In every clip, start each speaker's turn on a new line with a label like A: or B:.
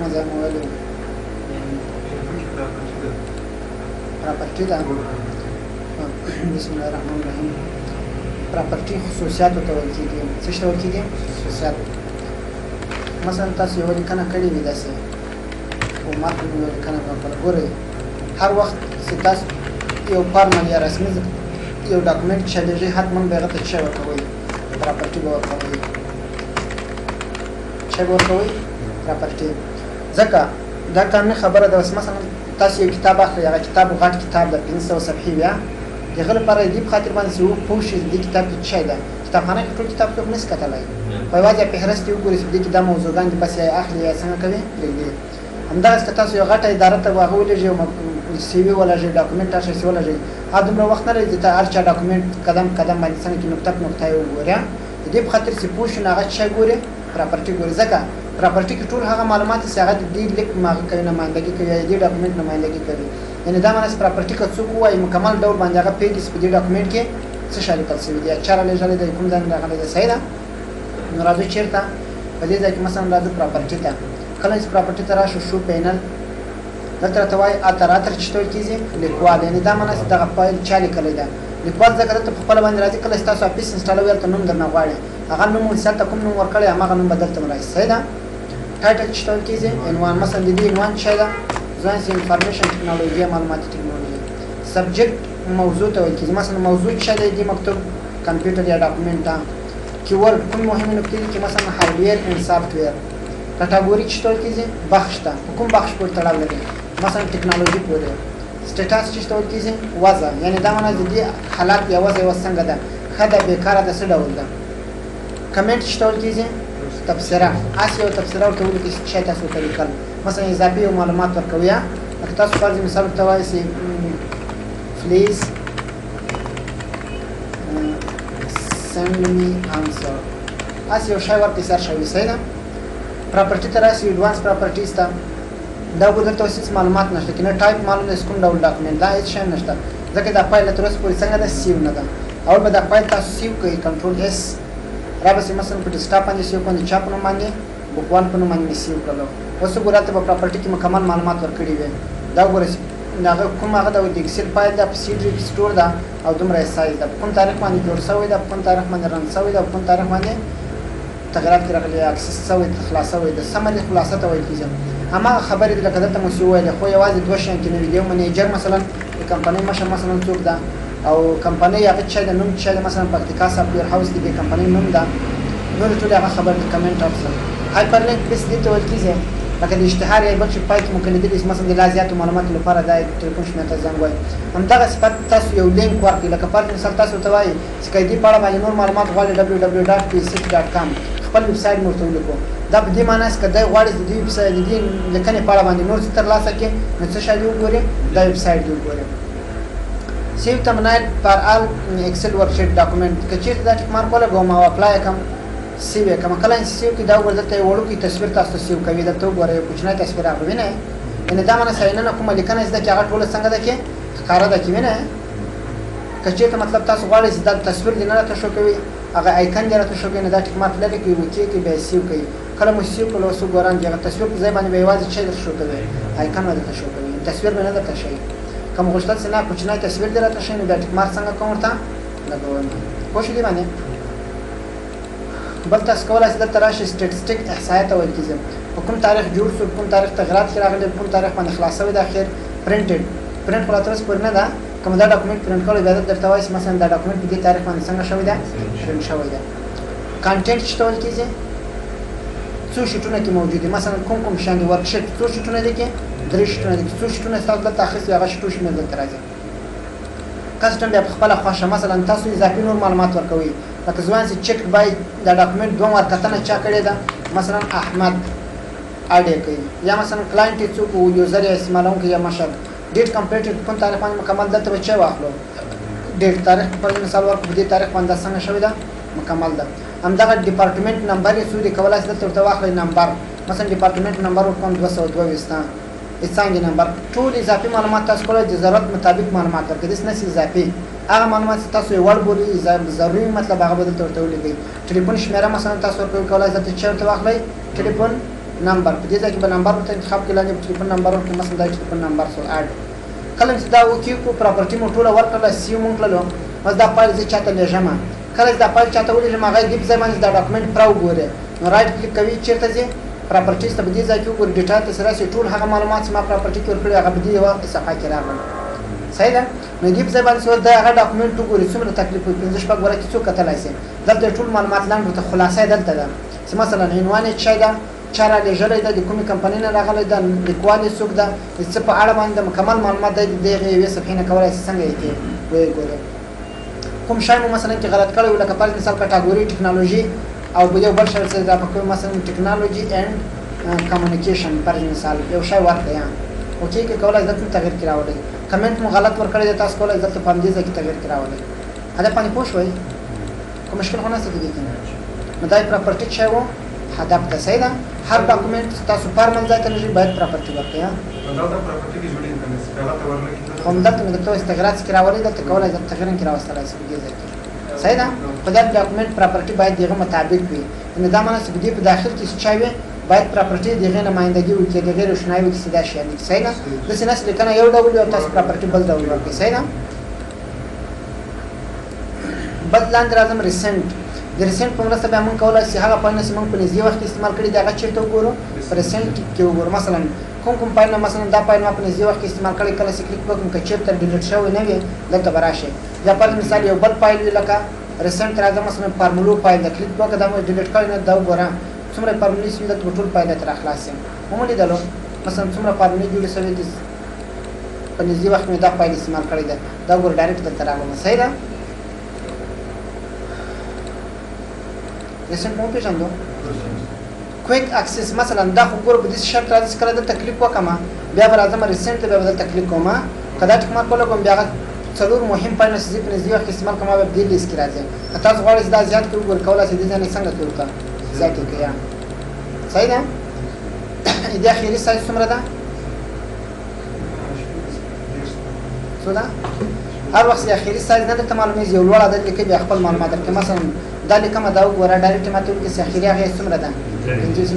A: کومه ځای مو ویلي پراپرټي ده بسم الله الرحمن الرحیم پراپرټي خصوصیاتو ته ویل کېږي څه ته ویل کېږي خصوصیات مثلا تاسو یو لیکنه کړې وي داسې او ماته یو لیکنه وکړه ګورئ هر وخت چې تاسو یو فارمل یا رسمي یو ډاکومنټ چلیږي حتما به هغه ته څه ورکوئ پراپرټي به ورکوئ څه به ورکوئ پراپرټي ځکه دا قانوني خبره ده مثلا تاسو یو کتاب اخلئ هغه کتاب غټ کتاب ده 500 صفحې بیا دغه لپاره دې په خاطر باندې یو پوه شي دې کتاب کې څه ده کتابخانه کې ټول کتاب څوک نشي کتلای په واځي په هرڅ یو ګوري چې دې کې د موضوعګان دي بس یې اخلي یا څنګه کوي دې همدغه تاسو یو غټه اداره ته واغولې یو سی وی ولا جې ډاکومنټ تاسو سی ولا جې هغه وخت نه لري ته هر چا ډاکومنټ قدم قدم باندې څنګه کې نقطه نقطه یو ګوریا دې په خاطر چې پوه شي نه هغه څه ګوري پراپرټي ګوري ځکه پراپرټي کې ټول هغه معلومات چې هغه دې لیک ماغه کوي نمائندګي کوي دې ډاکومنټ نمائندګي کوي یعنی دا معنی پراپرټي که څوک وایي مکمل ډول باندې هغه پیجز په دې ډاکومنټ کې څه شامل شوی دی چاره لږه د کوم ځای راغلی دی صحیح ده نو راځو چیرته په دې ځای کې مثلا راځو پراپرټي ته کله چې پراپرټي ته راشو شو پینل دلته ته وایي اتراتر چې ټول کیږي لیکوال یعنی دا معنی چې دغه فایل چا لیکلی ده لیکوال ځکه ته په خپل باندې راځي کله چې تاسو اپس انسټالوي ته نوم درنه غواړي هغه نوم مثال ته کوم نوم ورکړی هغه نوم بدل ته راځي صحیح ده ټایټل چې ټول کیږي عنوان مثلا د دې عنوان څه ده ځانس انفارمیشن ټکنالوژي معلوماتي ټکنالوژي سبجیکټ موضوع ته وایي مثلا موضوع څه دی د مکتوب کمپیوټر یا ډاکومنټ ته کیورډ کوم مهمه نکته دي چې مثلا هارډویر اند سافټویر کټګوري چې ټول کیږي بخش ته کوم بخش پورې تړاو لري مثلا ټکنالوژي پورې سټیټس چې ټول کیږي وضع یعنی دا معنی د دې حالات یا وضع څنګه ده خدای بیکاره د څه ډول ده کمنټ چې ټول کیږي تفسیره اسی او تفسیره ورته ولیکي چې تاسو ته لیکل مثلا اضافي معلومات ورکوي اګه تاسو فرض مثال ته وایي چې please send me answer اسی یو شای ورته سر شوی صحیح ده پراپرټي ته راشي ایډوانس پراپرټیز ته دا به درته هیڅ معلومات نشته کنه ټایپ معلوم نه کوم ډول ډاکومنټ دا هیڅ شی نشته ځکه دا فایل تر اوسه پورې څنګه ده سیو نه ده اول به دا فایل تاسو سیو کوئ کنټرول اس را به مثلا په ډیسکټاپ باندې سیو کوئ چا په نوم باندې بوکوال په نوم باندې سیو کړو اوس ګورته په پراپرټي کې مکمل معلومات ورکړي وي دا ګورئ هغه کوم هغه د ایکسل فایل د سی ډي سٹور ده او دومره سایز ده کوم تاریخ باندې جوړ شوی ده کوم تاریخ باندې رن شوی ده کوم تاریخ باندې تغیرات راغلي اکسس شوی د خلاص شوی د سمري خلاصه ته وایي کیږي اما خبرې د کده ته مو شو ویل خو یوازې دوه شین کې ویډیو منیجر مثلا د کمپنۍ مشه مثلا څوک ده او کمپنۍ هغه چې د نوم چې مثلا پکتیکا سافټویر هاوس کې د کمپنۍ نوم ده نو ټول هغه خبر د کمنټ اپشن هایپر لینک بس دې ته ویل کیږي لکه د اشتهار یا بل چې پای کې ممکن دي مثلا د لازماتو معلومات لپاره د ټلیفون شمېر ته زنګ وایي همدغه صفت تاسو یو لینک ورکړئ لکه پر مثال تاسو ته وایي چې کله دې په اړه باندې نور معلومات غواړئ www.psich.com خپل ویب سایټ مرته ولیکو دا په دې معنی چې کله غواړئ د دې ویب سایټ د دې لیکنې په اړه باندې نور څه ترلاسه کړئ نو څه شی وګورئ دا ویب سایټ وګورئ سیو تمنایل پر ال ایکسل ورکشیټ ډاکومنټ کچې دا ټیک مارک ولا کوم او اپلای کوم سیو کوم کله سیو کې دا ورته وړو کې تصویر تاسو سیو کوي دا ته وګورئ کوچنی تصویر هغه وینئ ان دا معنی ساينه نه کومه لیکنه زده کې هغه ټول څنګه ده کې ښکارا ده کې وینئ کچې ته مطلب تاسو غواړئ چې دا تصویر دی نه راته شو کوي هغه آیکن دی راته شو کوي نه دا ټیک مارک لري کې وکي کې به سیو کوي کله مو سیو کولو سو ګوران دی هغه تصویر په ځای باندې به یوازې چې در شو کوي آیکن ورته شو کوي تصویر نه درته شي کوم غوښتل چې نه کوچنی تصویر دی راته شي نو دا ټیک مارک څنګه کوم ورته لګوم خوش دي باندې بل تاسو کولای شئ د تراشي سټټیسټیک احصائیات او کیږي کوم تاریخ جوړ شو کوم تاریخ تغیرات راغلي کوم تاریخ باندې خلاصوي د اخر پرینټډ پرینټ کول تاسو پر نه دا کوم دا ډاکومنټ پرینټ کول به درته وایي مثلا دا ډاکومنټ په دې تاریخ باندې څنګه شوی دا پرینټ شوی دا کانټینټ چې ټول کیږي څو شټونه کې موجود دي مثلا کوم شان دي ورکشیټ څو شټونه دي کې درې شټونه دي څو شټونه تاسو د تاخص هغه شټو شمیر درته راځي کسټم بیا خپل خوښه مثلا تاسو اضافي نور معلومات ورکوي لکه ځوان چې چک بای دا ډاکومنټ دوه ورکتنه چا کړی دا مثلا احمد اډه کوي یا مثلا کلاینټ څوک یوزر یې استعمالون کوي یا مشر ډیټ کمپلیټډ کوم تاریخ باندې مکمل دلته بچي واخلو ډیټ تاریخ پر مثال ورکو دې تاریخ باندې څنګه شوی دا مکمل ده همدغه ډپارټمنټ نمبر یې سودی کولای شي دلته واخلي نمبر مثلا ډپارټمنټ نمبر کوم 222 څنګه نمبر ټول اضافي معلومات تاسو کولای د ضرورت مطابق معلومات ورکړئ د نس اضافي هغه معلومات تاسو یې ور بولي ضروري مطلب هغه بدل ورته ولیکئ ټلیفون شمیره مثلا تاسو ورکوي کولای شئ چې ورته واخلئ ټلیفون نمبر په دې ځای کې به نمبر ورته انتخاب کړئ لاندې ټلیفون نمبر ورکړئ مثلا دا ټلیفون نمبر سو اډ کله چې دا وکړو کو پراپرټي مو ټوله ورکړله سی مونږ کړلو بس دا فایل زه چاته لېږم کله چې دا فایل چاته ولېږم هغه دې په ځای باندې دا ډاکومنټ پرا وګورئ نو رایټ کلیک کوي چېرته ځي پراپرټیز ته په دې ځای کې وګورئ ډیټا ته راسي ټول هغه معلومات چې ما پراپرټي کې ورکړي هغه په دې یوه صفحه کې راغلل صحیح ده نو دې په ځای باندې دا هغه ډاکومنټ وګورئ څومره تکلیف وي 15 شپږ ورځې کې څوک کتلی شي دلته ټول معلومات لاندې ورته خلاصه یې دلته ده چې مثلا عنوان یې څه ده چا رالیږلی ده د کومې کمپنۍ نه راغلی ده لیکوال یې څوک ده د څه په اړه باندې مکمل معلومات دی د هغې یوې صفحې نه کولی شي څنګه یې کې ویې ګورئ کوم شی مو مثلا کې غلط کړی وي لکه فرض مثال کټاګوري ټکنالوژي او یو بل شی څه دا پکې مثلا ټکنالوژي اینډ کمیونیکیشن فرض مثال یو شی ورکړی اوکې کې کولی شي دلته تغیر کړي راوړئ کمنټ مو غلط ورکړی دی تاسو کولی شئ دلته په همدې ځای کې تغیر کړي راوړئ هدف باندې پوه شوئ کوم مشکل خو نشته دې کې نو دا یې پراپرټي شی و هدف ته صحیح ده هر ډاکومنټ تاسو پرمن ځای ته لږی باید پراپرټي ورکړئ
B: دا پراپرټي کې جوړې کنه هغه ته ورلګي
A: همدلته مې درته استغراق کې راوړی دلته کولی شئ تغیر کې راوستلی شئ په دې ځای کې صحیح ده خو دا ډاکومنټ پراپرټي باید دغه مطابق وي یعنې دا معنی چې په دې په داخل کې څه شی وي باید پراپرټي دغه نمایندګي وکړي دغه روښنایي وکړي چې دا شیان دي صحیح ده داسې نه چې لیکنه یو ډول وي او تاسو پراپرټي بل ډول ورکړئ صحیح ده بل لاندې راځم ریسنټ د ریسنټ په مرسته بیا موږ کولی شي هغه فایلونه چې موږ په نږدې وخت کې استعمال کړي دي هغه چېرته وګورو په ریسنټ کې وګورو مثلا کوم فایلونه مثلا دا فایل ما په نږدې وخت کې استعمال کړی کله چې کلیک وکړم که چېرته ډیلیټ شوی نه وي دلته به راشي یا پر مثال یو بل فایل وي لکه ریسنټ راځه مثلا فارمولو فایل ده کلیک وکړه دا مو ډیلیټ کړی نه دا وګوره څومره فارمولې شوي دلته به ټول فایلات راخلاص شي مو لیدلو مثلا څومره فارمولې جوړې شوې دي په نږدې وخت مې دا فایل استعمال کړی ده دا وګوره ډایرکټ دلته راغلم صحیح ده ریسنټ مو پېژندو کویک اکسس مثلا دا خو ګوره په دې شرط راځي چې کله دلته کلیک وکړم بیا به راځم ریسنټ ته بیا به دلته کلیک کوم که دا ټک مارک ولګوم بیا هغه څلور مهم فایلونه چې زه په نږدې وخت کې استعمال کوم بیا په دې لیست کې راځي که تاسو غواړئ چې دا زیات کړئ وګورئ کولی شئ دې ځای نه څنګه کړئ ورته زیات یې کړئ صحیح ده دې اخري سایز څومره ده څو ده هر وخت اخري سایز نه درته معلومېږي یو لوړ عدد لیکئ بیا خپل معلومات درکړئ مثلا دا لیکمه دا وګوره ډایرکټ ماته ولیکئ چې اخري هغې څومره ده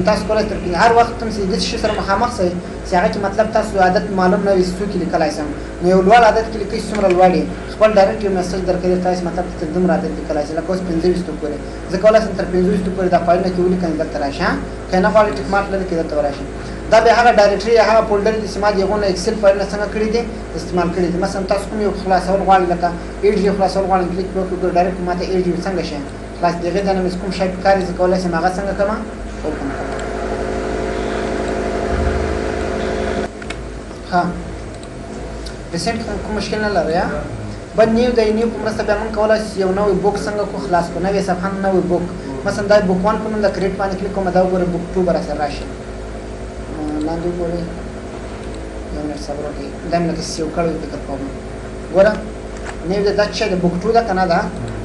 A: تاسو کولی شئ تر هر وخت هم چې داسې شي سره مخامخ شئ چې هغه کې مطلب تاسو عدد معلوم نه وي چې څو کې لیکلی شم نو یو لوړ عدد کې لیکئ چې څومره لوړ خپل ډایرکټ یو میسج درکوي تاسو مطلب تر دومره عدد لیکلی شئ لکه اوس 25 پورې زه کولی شم تر 25 پورې دا فایلونه کې ولیکم دلته راشي که نه غواړئ ټیک مارک لري کې دلته وراشي دا به هغه ډایرکټري هغه فولډر دي چې ما د هغو نه اکسل فایلونه څنګه کړي دي استعمال کړي دي مثلا تاسو کوم یو خلاصول غواړئ لکه 8 خلاصول غواړئ کلیک وکړئ ډایرکټ ماته 8 څنګه شي خلاص دغه د نوم کوم شی کاری زه کولی شم هغه څنګه کوم اوپن کوم ها ریسنټ کوم مشکل نه لري بل نیو د نیو په مرسته بیا موږ کولی شو یو نوی بوک څنګه کو خلاص کو نوې صفحه نوی بوک مثلا دا بوک 1 په نوم د کریټ باندې کلیک کوم دا وګورئ بوک 2 به راسره راشي لاندې وګورئ یو منټ صبر وکړئ دا مې لکه سیو کړی فکر کوم ګوره نیو دا چې د بوک 2 ده که نه ده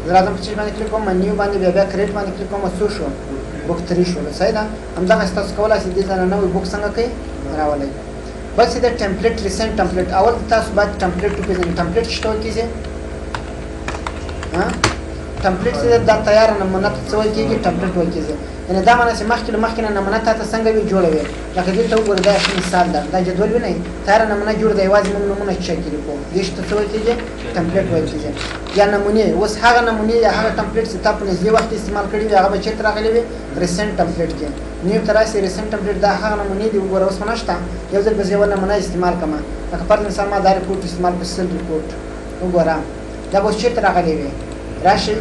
A: زه راځم په چیز باندې کلیک کوم نیو باندې بیا کریټ باندې کلیک کوم څو شو بوک 3 شو صحیح ده همدغه تاسو کولی شئ دې ځای نه نوی بوک څنګه کوئ راولئ بل چې د ټمپلیټ ریسنټ ټمپلیټ اول تاسو باید ټمپلیټ وپېژنئ ټمپلیټ څه ته ویل کېږي ټمپلیټ چې دا تیاره نمونه ته څه ویل کېږي ټمپلیټ ویل کېږي یعنې دا معنی چې مخکې له مخکې نه نمونه تا ته څنګه وي جوړه وي لکه دلته وګوره دا ښه مثال ده دا جدول وینئ تیاره نمونه جوړ ده یوازې موږ نمونه چک لیکو دې ته څه ویل کېږي ټمپلیټ ویل کېږي یا نمونې اوس هغه نمونې یا هغه ټمپلیټ چې تا په نږدې وخت استعمال کړي وي هغه به چېرته راغلي وي ریسنټ ټمپلیټ کې نیو ته راسي ریسنټ ټمپلیټ دا هغه نمونې دي وګوره اوس خو نشته یو ځل به زه یوه نمونه استعمال کړم لکه فرض مثال ما دا ریپورټ استعمال کړ سل ریپورټ وګوره دا به اوس چېرته راغلی وي راشي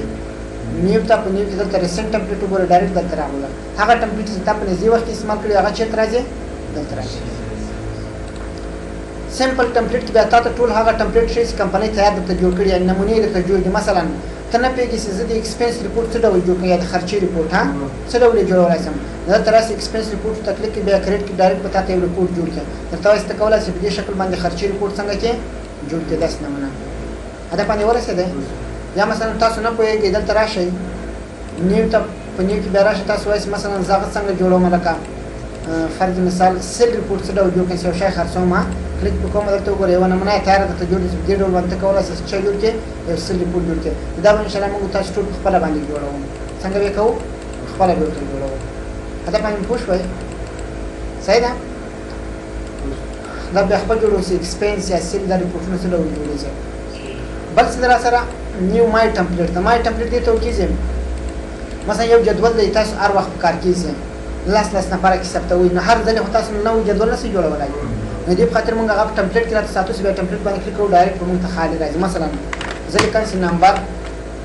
A: نیو ته په نیو کې دلته ریسنټ ټمپلیټ وګوره ډایرکټ دلته راغله هغه ټمپلیټ چې تا په نږدې وخت کې استعمال کړي هغه چېرته راځي دلته راځي سمپل ټمپلیټ کې بیا تا ته ټول هغه ټمپلیټ شي چې کمپنۍ تیار درته جوړ کړي یا نمونې درته جوړ دي مثلا ته نه پوهېږې چې زه د ایکسپنس ریپورټ څه ډول جوړ کړم یا د خرچې ریپورټ ها څه ډول یې جوړولی شم دلته راسي ایکسپنس ریپورټ ته کلیک کړي بیا کریډ کې ډایرکټ به تا ته یو ریپورټ جوړ کړي درته وایي چې ته کولی شې په دې شکل باندې خرچې ریپورټ څنګه کې جوړ کړي داسې نمونه هدف باندې ورسېدی یا مثلا تاسو نه پوهېږئ دلته راشئ نیو ته په نیو کې بیا راشئ تاسو وایئ مثلا زه هغه څنګه جوړوم لکه فرض مثال سل ریپورټ څه ډول جوړ کړم چې یو شی خرڅوم کلیک وکړم دلته وګورئ یوه نمونه یې تیاره درته جوړ دې ډول باندې ته کولی شې څه جوړ کړې یو سل ریپورټ جوړ کړې دا به انشاءالله موږ تاسو ټول په خپله باندې جوړوو څنګه به یې کوو خپله به ورته جوړوو هدف باندې پوه شوئ صحیح ده دا بیا خپل جوړو سي ایکسپنس یا سیل د ریپورټونو سره جوړو سي بل څه در سره نیو مای ټمپلیټ د مای ټمپلیټ دی ته کیږي مثلا یو جدول دی تاسو هر وخت کار کیږي لاس نفر کې ثبتوي نه هر ځل خو تاسو نو جدول نه سي جوړولای نو دې په خاطر مونږ هغه ټمپلیټ کې راته ساتو سي بیا ټمپلیټ باندې کلیک کوو ډایرکټ مونږ ته خالي راځي مثلا ځکه کانسي نمبر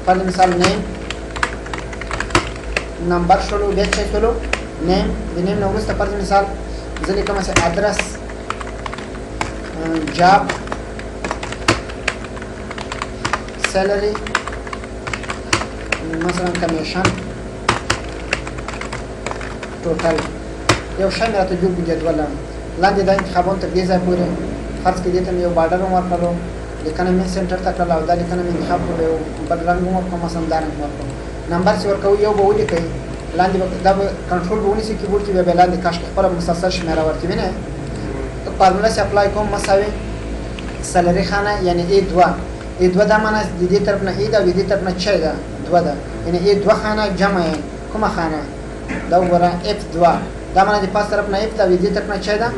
A: پر مثال نمبر شلو بیا چې شلو نیم د نیم نو وروسته پر مثال ځکه کوم څه ادرس جاب سالري مثلا کمیشن ټوټل یو شی راته جوړ جدول لاندې د انتخابونو تر دې ځای پورې فرض کړئ ته یو بارډر ورکړو لیکنه مې سنټر ته کړل او دا لیکنه مې انتخاب کړو بل رنګ ورکړم مثلا دا رنګ ورکړم نمبر څو ورکو یو به ولیکئ لاندې دا کنټرول به ونیسي کیبورډ کې به لاندې کاش خپل مسلسل شمیره ورکوي نه فارمولا سي اپلای کوم مساوي سالري خانه یعنی A2 A2 دا معنی د دې طرف نه A دا د دې طرف نه چای دا 2 دا یعنی A2 خانه جمع کومه خانه دا وګوره F2 دا معنی د پاس طرف نه F دا د دې طرف نه چای دا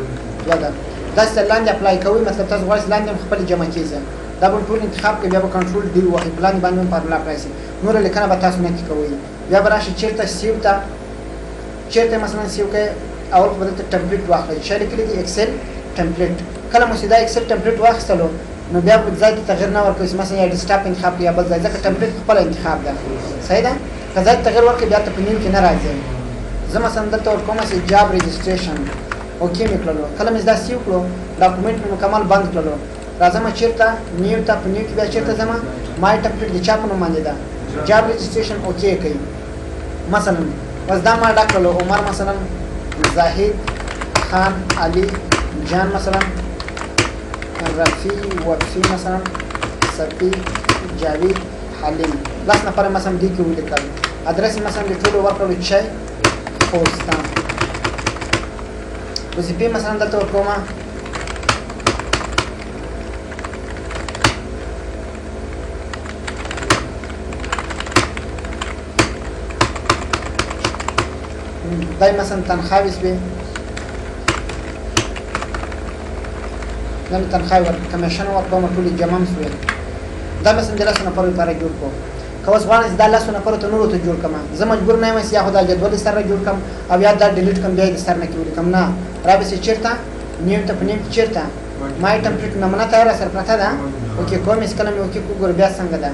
A: 2 دا دا لاندې اپلای کوي مطلب تاسو غواړئ لاندې خپل جمع کیږي دا به ټول انتخاب کې بیا به کنټرول دی وایي پلان باندې فارمولا اپلای شي نور لیکنه به تاسو نه کوي بیا به راشي چیرته سیو تا چیرته مثلا سیو کې اول خو د ټمپلیټ واخلئ چې لیکلي دی ایکسل ټمپلیټ کله مو سیدا ایکسل ټمپلیټ واخستلو نو بیا په ځای کې تغیر نه ورکوي مثلا یا ډیسکټاپ انتخاب یا بل ځای ځکه ټمپلیټ خپل انتخاب ده صحیح ده که ځای تغیر ورکړي بیا ته په نیم کې نه راځي زه مثلا دلته ورکوم چې جاب رجسټریشن اوکې مې کړلو کله مې دا سیو کړو ډاکومنټ مې مکمل بند کړلو راځم چیرته نیو ته په نیو کې بیا چیرته ځم مای ټمپلیټ د چا په نوم باندې ده جاب رجسټریشن اوکې کوي مثلا بس دا ما ډاکړلو عمر مثلا زاهد خان علي جان مثلا رفی وفی مثلا سپی جاوید حلیم لاس نفر مثلا دی کې ولیکل ادرس مثلا د ټولو ورکړو چای خوستان وظیفې مثلا دلته ورکوم دای مثلا تنخواهی است نن تنخواه ور کمیشن ورکوم ټول جمع شوی دا مثلا د لاسونه پر لپاره جوړ کوم کوس وانه دا لاسونه پر ته نور ته جوړ کما زه مجبور نه یم چې یا خدای جدول سره جوړ کم او یا دا ډیلیټ کم بیا د سر نه کیول کم نه را به چیرته نیو ته پنیم چیرته مای ټمپلیټ نمونه تیار سره پراته ده اوکې کوم اس کلمه اوکې کو ګور بیا څنګه ده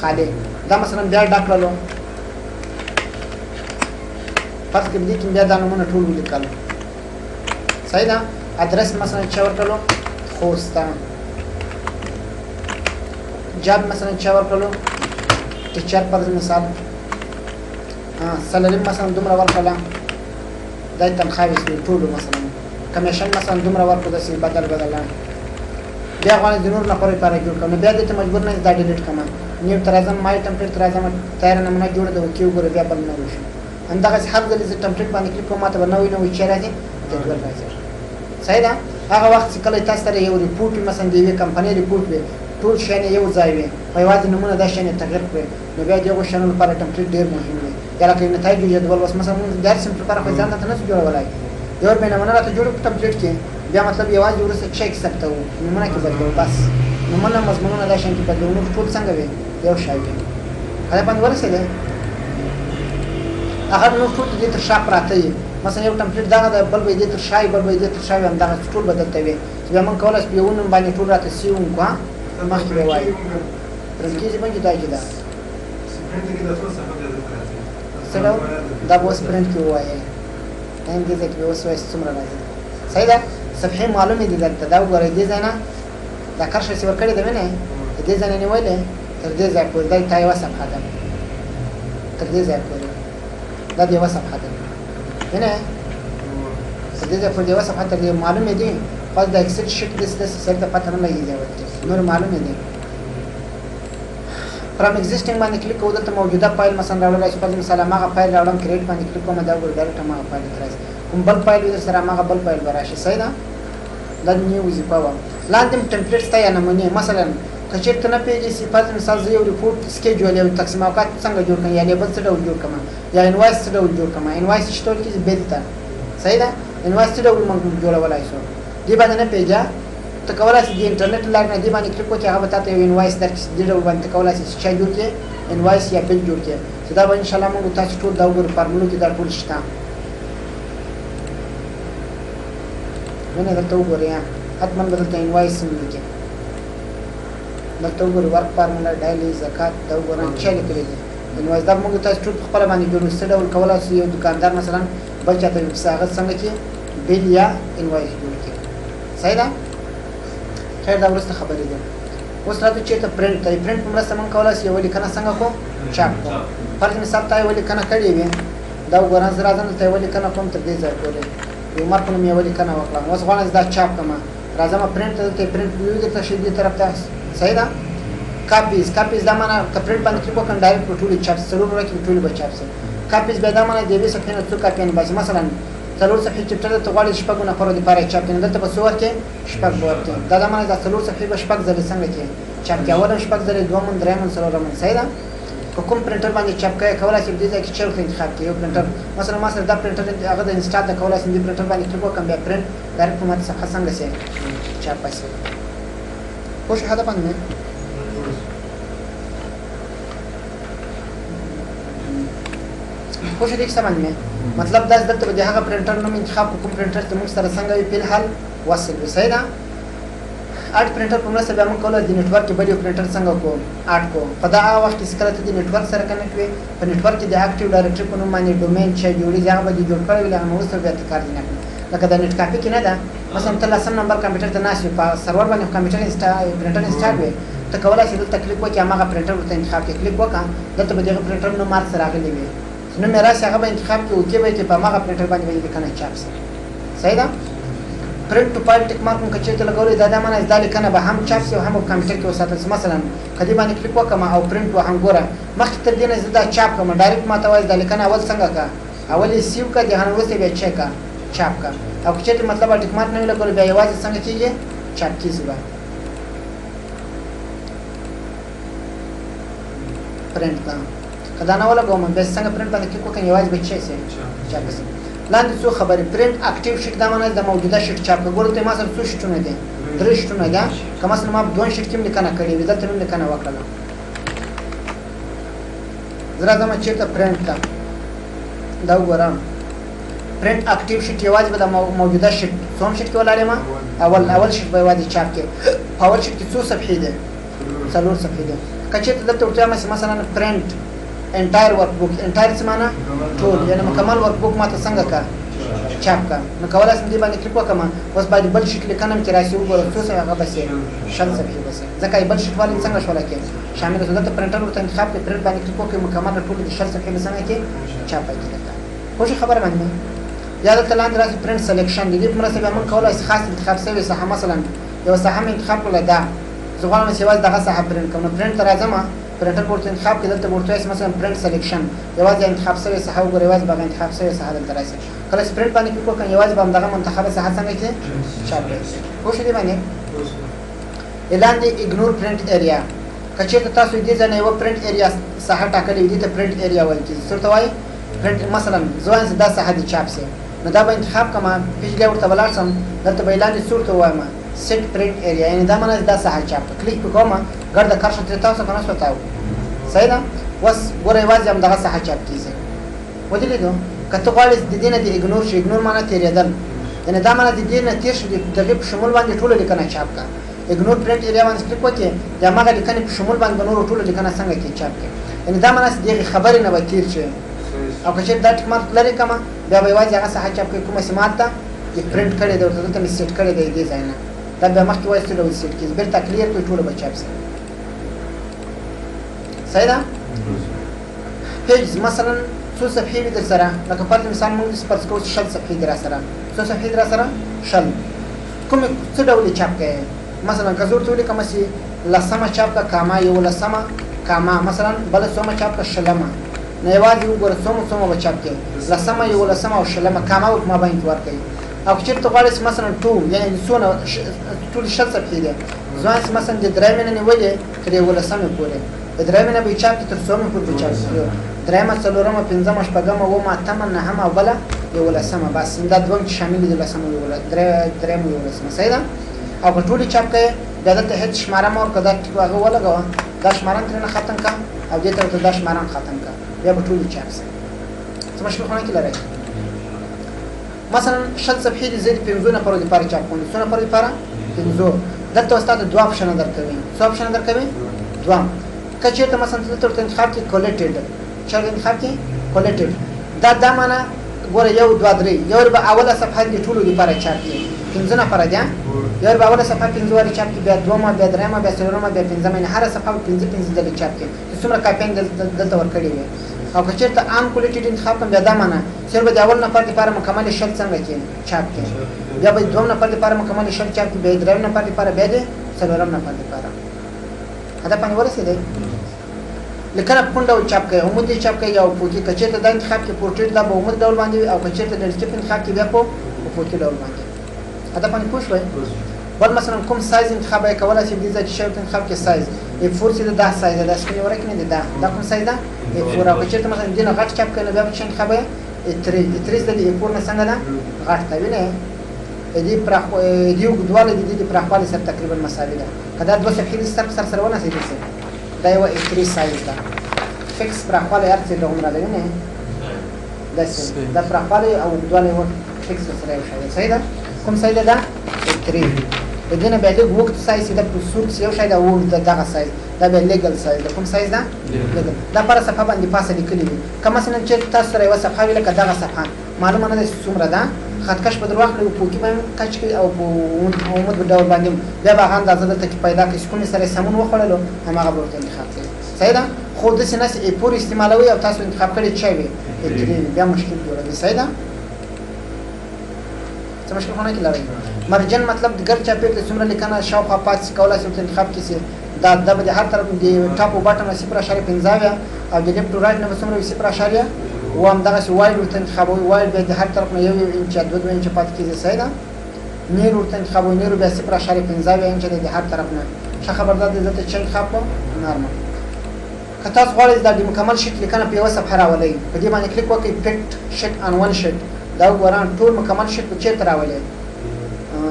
A: خالی دا مثلا بیا ډاکللو فرض کې دې کې بیا دا نمونه ټول ولیکل صحیح ده ادرس مثلا چا ورکړلو خوستان جاب مثلا چا ورکړلو ټیچر پر مثال سالري مثلا دومره ورکړه دا تنخواهي ټول مثلا کمیشن مثلا دومره ورکړه د سی بدل بیا غواړي د نور لپاره لپاره جوړ کړم بیا دې ته مجبور نه دا ډیلیټ کما نیو ترازم مای ټمپلیټ ترازم تیار نمونه جوړ د وکیو ګور بیا بل نه وشي همدغه هر ځل چې ټمپلیټ باندې کلیک کوم ماته نوې نوې چی راځي جدول راځي صحیح ده هغه وخت چې کله تاسو ته یو ریپورت مثلا د یوې کمپنۍ ریپورت وي ټول شین یو ځای وي په یوازې نمونه دا شین تغیر کړي نو بیا دغه شین لپاره ټمپلیټ ډیر مهم دی یا لکه نتایج جدول وس مثلا د سیم لپاره خو ځان ته نه جوړولای یو به نمونه راته جوړ ټمپلیټ کې بیا مطلب یوازې ورسره چیک سکته و نمونه کې بدلو بس نمونه مضمونونه دا شین کې بدلو نو ټول څنګه وي یو شای وي هغه باندې ورسېده هغه نو ټول دې تر شاپ راته مثلا یو ټمپلیټ دا د بل به دې تر شای بل به دې تر شای هم دا ټول بدلته وي بیا موږ کولای شو یو نوم باندې ټول راته سیوم کو مخکې وایي پرنټیز باندې دا کې دا سره دا اوس پرنټ کې وایي ان دې کې اوس وایي څومره راځي صحیح ده صفحه معلومه دي درته دا وګورئ دې ځنه دا کارشه سی ورکړی دی نه دې ځنه نیولې تر دې ځای پورې دا تای صفحه ده تر دې ځای پورې دا دی صفحه ده نه تر دې ځای پورې دی صفحه ته معلومه دي پس دا اکسل شیټ د سره د پته نه لګیږي نور معلومه دي فرام ایگزیسټینګ باندې کلیک کوو دلته موجوده فایل مثلا راوړل شي په مثال هغه فایل راوړم کریټ باندې کلیک کوم دا ور ډایرکټ هغه فایل ترځي کوم بل فایل در سره هغه بل فایل براشي صحیح ده دا نیو وظیفه و لاندې ټمپلیټ ته یا نمونه مثلا کچې ته نه پیږي صفات مثال زه یو ریپورت سکیجول یو تقسیم اوقات څنګه جوړ کړم یا لیبل څه ډول جوړ کړم یا انوایس څه ډول جوړ کړم انوایس شتول کې بیل ته صحیح ده انوایس څه ډول موږ جوړولای شو دې باندې نه پیژا ته کولای شې د انټرنیټ لار نه دې باندې کلیک وکړې هغه به تاته یو انوایس درکړي دې ډول باندې کولای شې چې جوړ کړې انوایس یا بل جوړ کړې چې دا به ان شاء الله موږ تاسو ټول دا وګورو فارمولو کې دا ټول شته ونه درته وګورئ حتما به دلته انوایس هم لیکي دلته وګورئ ورک فارمولا ډایلي زکات دا وګورئ چې لیکلي دي انوایس دا موږ تاسو ټول خپل باندې جوړو څه ډول کولای شي یو دکاندار مثلا بل چاته یو څنګه څنګه کې بیل یا انوایس جوړ کړي صحیح ده خیر دا ورسته خبرې ده اوس راځو چې ته پرنټ ته پرنټ په مرسته موږ کولای شو یو لیکنه څنګه کو چاپ کو فرض مثال ته یو لیکنه کړې وي دا وګورئ زه راځم ته یو لیکنه کوم تر دې ځای پورې یو مارک نوم یو لیکنه وکړم اوس غواړم دا چاپ کړم راځم پرنټ ته پرنټ ویو دې ته شي دې طرف ته صحیح ده کاپیز دا معنا ک پرنټ باندې کلیک وکړم ډایرکټ په ټولي چاپ سره ورکې ټولي به چاپ سي کاپیز به دا معنا دې به صفحه نه څو کاپی نه بس مثلا څلور صفحې چې ته غواړې شپږ نه پرو دې پاره چاپ کړي دلته به څور کې شپږ ورته دا معنا دا څلور صفحې به شپږ ځله څنګه کې چاپ کې اول شپږ ځله دوه من درې من څلور من صحیح ده کوم پرنټر باندې چاپ کوي کولای شي دې ځای کې چیرته انتخاب کړي یو پرنټر مثلا ما سره دا پرنټر هغه د انسټال د کولای شي دې پرنټر باندې کلیک وکړم بیا پرنټ ډایرکټ په ماته صفحه څنګه سي چاپ پاسه خوش هدا باندې خوش دې څه باندې مطلب دا دلته به هغه پرنټر نوم انتخاب کوم پرنټر ته موږ سره څنګه وي په حال وصل وي صحیح ده اډ پرنټر په مرسته به موږ کولای د نتورک کې بل یو پرنټر څنګه کو اډ کو په دا وخت کې سکرت د نتورک سره کنیکټ وي په نتورک کې د اکټیو ډایرکټری په نوم باندې ډومین چې جوړي ځای به جوړ کړی وي هغه وسته بیا کار دی نه لکه د نت کاپی کې نه ده مثلا ته لاسم نمبر کمپیوټر ته ناشې په سرور باندې کمپیوټر پرنټر انسټال وي ته کولای شې دلته کلیک وکړې هغه پرنټر ورته انتخاب کې کلیک وکړه دلته به دغه پرنټر نو مارک سره راغلی وي نو مې راسي هغه به انتخاب کې اوکې به چې په هغه پرنټر باندې به لیکنه چاپ شي صحیح ده پرنټ ټو فایل ټیک مارک موږ چې ته لګولې دا د معنی دا لیکنه به هم چاپ شي او هم په کمپیوټر کې وساتل شي مثلا کدی باندې کلیک وکم او پرنټ وهم ګوره مخکې تر دې نه زه دا چاپ کوم ډایرکټ ما ته وایي دا لیکنه اول څنګه کا اول یې سیو کا د هغه وروسته بیا چیک کا چاپ کا او چې مطلب ټیک مارک نه لګول بیا یوازې څنګه کیږي چاپ کیږي به پرنټ کا کدا نه ولا کوم به څنګه پرنټ باندې کلیک وکم یوازې به چی سي چاپ شي لاندې څو خبرې پرنټ اکټیو شیټ دا معنی د موجوده شیټ چاپ کول ته ما سره څو شیټونه دي درې شیټونه ده کوم مثلا ما دوه شیټ کې لیکنه کړې وي دلته لیکنه وکړه زرا زما چې ته پرنټ کا دا وګورم پرنټ اکټیو شیټ یوازې د موجوده شیټ څوم شیټ کې ولاره ما اول شیټ به یوازې چاپ کې اول شیټ کې څو صفحې ده څلور صفحې ده کچې ته دلته ورته مثلا پرنټ انټایر ورک بوک انټایر څه معنی ټول یعنی مکمل ورک بوک ماته څنګه کا چاپ کا نو کولای شم دې باندې کلیک وکم اوس باندې بل شیټ لیکنم چې راشي وګورم څه څه هغه بس شل صفحې بس ځکه بل شیټ والي څنګه شول کې شامل ده ته پرنټر ورته انتخاب کې پرنټ باندې کلیک وکم مکمل ټول د شل صفحې بس نه کې چاپ کېږي خو خبر باندې یا د تلاند راځي پرنټ سلیکشن دې په مرسته به موږ کولای شو خاص انتخاب سوي صحه مثلا یو صحه انتخاب کول دا زغوالم چې واز دغه صحه پرنټ کوم پرنټ راځم پرنټر پورت انتخاب کې دلته ورته مثلا پرنټ سلیکشن یوازې انتخاب سوي صحه وګورئ یوازې به انتخاب سوي صحه دلته راځي کله پرنټ باندې کلیک وکړئ یوازې به دغه منتخبه صحه څنګه کې چاپ شي خو شې باندې اعلان دی اګنور پرنټ ایریا کچې تاسو دې ځنه یو پرنټ ایریا صحه ټاکلې دي ته پرنټ ایریا وایي چې څه توای پرنټ مثلا ځوان دا صحه دي چاپ شي نو دا به انتخاب کما پیج ورته بلارسم دلته به اعلان دي صورت وایم سیټ پرنټ ایریا یعنی دا معنی دا صحه چاپ کلیک وکوم ګرځه کارشه 3000 کنه وتاو صحیح ده وس ګورې واځي هم دغه صحه چاپ کیږي ودی لیدو کته غواړې د دې نه دی اګنور شي اګنور معنی تیرېدل یعنی دا معنی د دې نه تیر شي دغه په شمول باندې ټول لیکنه چاپ کا اګنور پرنټ ایریا باندې کلیک وکړئ دا مګه لیکنه په شمول باندې نور ټول لیکنه څنګه کې چاپ کې یعنی دا معنی دغه خبرې نه وتیر شي او که چې دا ټکمات لري کما بیا به واځي هغه صحه چاپ کې کومه سمات ته پرنټ کړي دا ورته می سیټ کړي دی ځای نه دا به مخکې وایي ډول سیټ کیږي بیرته کلیر کوي ټول به چاپ شي صحیح ده پیج مثلا څو صفحې در سره لکه فرض مثال موږ سپارس کوو شل صفحې در سره څو صفحې در سره شل کوم څه ډول چاپ کوي مثلا کزور ټول کوم سي لسمه چاپ کا کاما یو لسمه کاما مثلا بل سومه چاپ کا شلمه نه یوازې وګوره سومه به چاپ کوي لسمه یو لسمه او شلمه کاما او ما باندې ورکوي او چې ته غواړې مثلا 2 یعنی څونه ټول شل صفحې ده ځوان مثلا د درېمه نه ولې تر یو لسمه پورې درېمه نه به چاپ تر څومره پورې چاپ درېمه څلورمه پنځمه شپږمه اومه اتمه نهمه او بله 11مه بس دا دوه چې شامل دي 11مه درېمه 11مه صحیح ده او په ټولي چاپ کې بیا دلته هیڅ شماره مور کدا هغه ولګوه دا شماران ترنه ختم کا او دې ته دا شماران ختم کا بیا په ټولي چاپ سره څه مشکل خونه کې لري مثلا شل صفحې دي زید 15 نفر لپاره چاپ کوي 100 نفر لپاره 15 دلته استاد دوه اپشن درکوي څو اپشن درکوي دوه کچې ته مثلا دلته انتخاب کې کولیټډ چا انتخاب کې کولیټډ دا معنا ګوره یو دوه درې یو به اوله صفحه دي ټول لپاره چاپ کې 15 نفر دي یو به اوله صفحه 15 وری چاپ کې بیا دومه بیا درېمه بیا څلورمه بیا پنځمه نه هر صفحه 15 دلته چاپ کې څومره کاپین دلته ورکړي وي او که چېرته عام کولیټډ انتخاب کوم بیا دا معنا چې به د اول نفر لپاره مکمل شل څنګه کې چاپ کې بیا به دوم نفر لپاره مکمل شل چاپ کې بیا درېم نفر لپاره بیا دې څلورم نفر لپاره دا باندې ورسېدی لکه په ډول چاپ کوي عمودي چاپ کوي او پوکی کچېته د انتخاب کې پورټریټ دا به عمودي ډول باندې او کچېته د لټیپ انتخاب کې بیا په پوکی ډول باندې دا باندې پوه شوي بل مثلا کوم سایز انتخاب یې کولای شي د دې چې شرط انتخاب کې سایز A4 چې دا سایز دا سپینې ورکې نه دي دا کوم سایز ده A4 او کچېته مثلا دینه غټ چاپ کوي بیا چې انتخاب یې A3 د A4 نه څنګه ده غټ تا وینې دې پرخ دې وګدواله دې پرخواله سره تقریبا مساوي ده کدا دوه صفحې سره ونه سي دا یو A3 سایز ده فکس پرخواله هر څه له عمره ده نه دا پرخواله او وګدواله یو فکس سره یو شی صحیح ده کوم سایز ده A3 دنه به د وخت سایز د پروسورکس یو شی دا و دغه سایز دا به لیګل سایز د کوم سایز ده لیګل دا پر صفحه باندې پاسه لیکلی وي کله مثلا چې تاسو سره یو صفحه ویل کړه دغه صفحه معلومه نه ده څومره ده خطکش په دروغ له پوکی باندې کچ کې او په عمود په ډول باندې بیا به غند ازاده ته پیدا کړي کوم سره سمون وخړلو همغه به انتخاب کړي صحیح ده خو د سیناس ای پور استعمالوي او تاسو انتخاب کړی چي وي بیا مشکل جوړوي صحیح ده څه مشکل خونه کې لري مرجن مطلب د ګر چاپې ته څومره لیکنه شاوخوا پاتې کولای شي انتخاب کړي دا د هر طرف دی ټاپ او باټم 0.15 او د لیفټ رائټ نه څومره 0.1 و هم دغه وایډ ورته انتخابوي وایډ به د هر طرف نه 1 انچ 2 انچ پاتې کیږي صحیح ده نیر ورته انتخابوي نیر به 0.15 انچ د هر طرف نه څه خبردار دي چې چن خاپو نارمل کته غواړئ د مکمل شیټ لیکنه په یو صفحه راولئ په دې باندې کلیک وکړئ پیکټ شیټ ان ون شیټ دا وران ټول مکمل شیټ په چیرته راولئ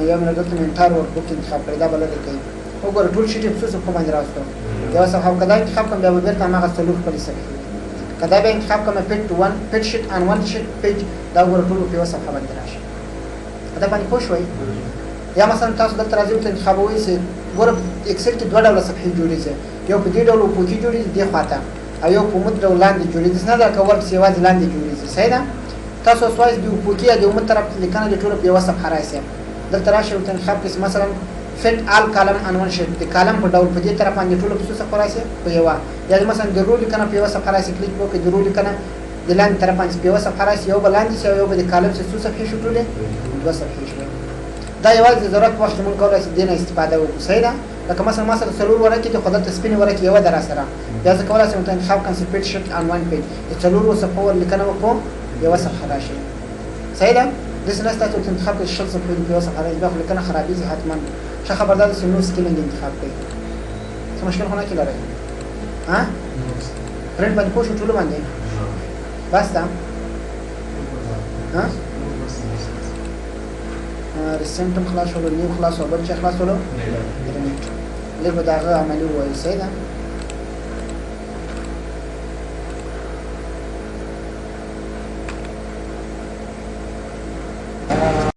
A: یو منټ دلته انټر ورکوټ انتخاب کړئ دا بل کوي وګوره ټول شیټ په څه په باندې راوستو یو صفحه کله انتخاب کوم بیا ورته هغه څلور خپل صفحه کدا به انتخاب کوم پیج 1 پیج شیټ ان 1 شیټ پیج دا ور ټول په صفحه باندې راشي دا باندې پوه شوي یا مثلا تاسو دلته راځي ته انتخابوي چې ور اکسل کې دوه ډول صفحې جوړیږي یو په دې ډول په کې جوړیږي د خواته او یو په مت ډول لاندې جوړیږي نه دا کور څه واځ لاندې جوړیږي صحیح ده تاسو سوایز دی په کې د مت طرف لیکنه د ټول په صفحه راځي دلته راشي ته انتخاب کې مثلا فټ آل کالم ان ون شیټ د کالم په ډول په دې طرف باندې ټول په صفحه راځي په یو یا مثلا د رول کنه په صفحه راځي کلیک وکړئ د رول کنه د لاندې طرف باندې په صفحه راځي یو بلاندې یو به د کالم څخه صفحه شو ټولې دوه صفحې شو دا یوازې ضرورت وخت مونږ کولای شو دینه استفاده وکړو صحیح ده لکه مثلا څلور ورکې د خدای تسپینې ورکې یو در سره بیا ځکه کولای شو ته انتخاب کړئ سپیډ شیټ ان ون پیج د څلور صفحو لیکنه وکړو یو صفحه راشي صحیح ده د سناس تاسو انتخاب کړئ شل صفحې په یو صفحه راځي بیا لیکنه خرابېږي حتما څه خبردار چې نو سکیلینګ انتخاب کړئ څه مشکل خونه کې لري ها پرنټ باندې پوښتنه ټول باندې بس دا ها ریسنټم خلاص ولو نیو خلاص ولو چې خلاص ولو لږ به دا عملي وایي صحیح ده